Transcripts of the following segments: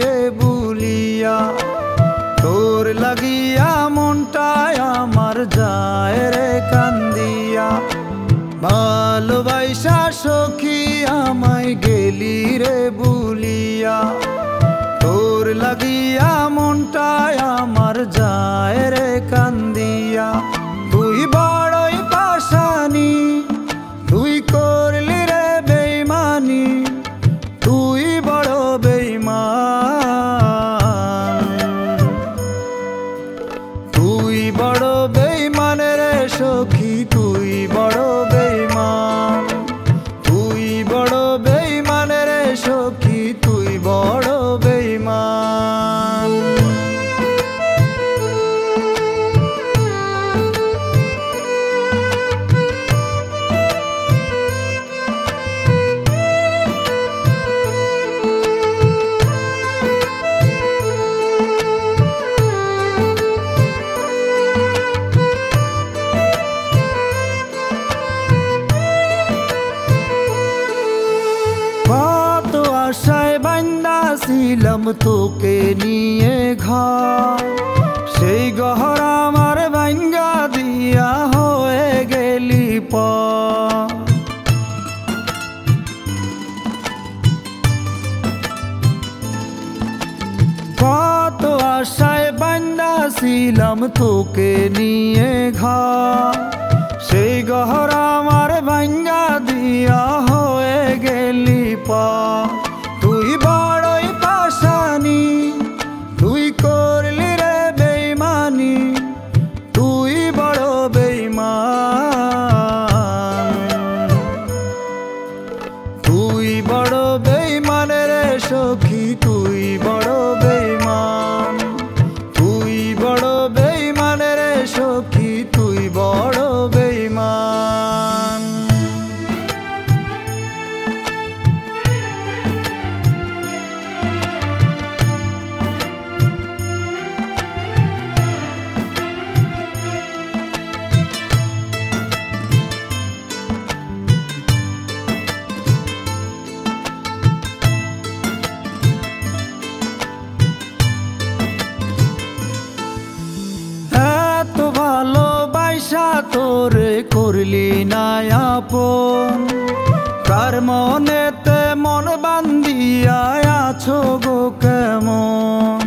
রে বুলিয়া, তোর লাগিয়া মনটায় আমার যায় রে কান্দিয়া। ভালোবাসা সখী আমায় গেলি রে বুলিয়া, তোর লাগিয়া মনটায় আমার যায় রে কান্দিয়া। তুই বড়ই পাশানি, তুই করলি রে বেইমানি, তুই বড় বেইমান, তুই বড় বেইমান রে সখী, তুই বড় বেইমান, তুই বড় বেইমান রে সখী, তুই বড় বেইমান। কত আশায় বান্দা ছিলাম তোকে নিয়ে ঘর, সেই ঘর আমার ভাঙ্গা দিয়া হয়ে গেলি পর। কত আশায় বান্দা ছিলাম তোকে নিয়ে ঘর, সেই ঘর আমার ভাঙ্গা দিয়া হয়ে গেলি পর। তুই বড়ই পাশানি, তুই করলি রে বেইমানি, তুই বড় বেইমান, তুই বড় বেইমান রে সখী, তুই বড় বেইমান, তুই বড় বেইমান রে সখী, তুই বড় বেইমান। এত ভালোবাসা তোরে করলি না আপন, কার মনেতে মন বান্ধিয়া আছো গো কেমন।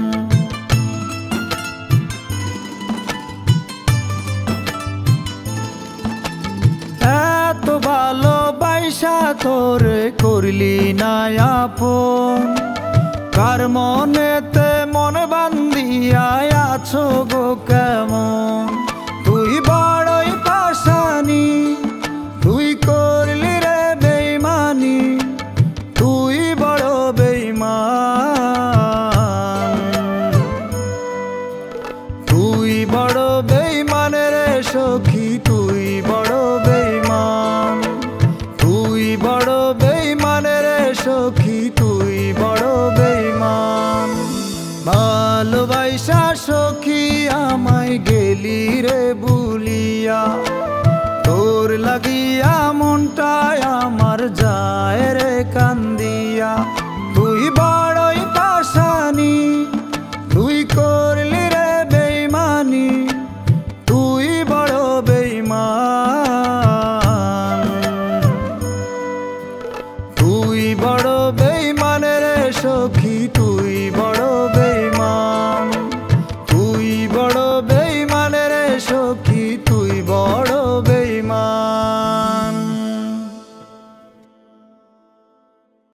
এত ভালোবাসা তোরে করলি না আপন, কার মনেতে মন বান্ধিয়া আছো গো কেমন। তুই বড়ই পাশানি, তুই করলি রে বেইমানি, তুই বড় বেইমান, তুই বড় বেইমান রে সখী, তুই বড় বেইমান, তুই বড় বেইমান রে সখী, তুই বড় বেইমান। ভালোবাসা সখী আমায় গেলি রে বুলিয়া, তোর লাগিয়া মনটায় আমার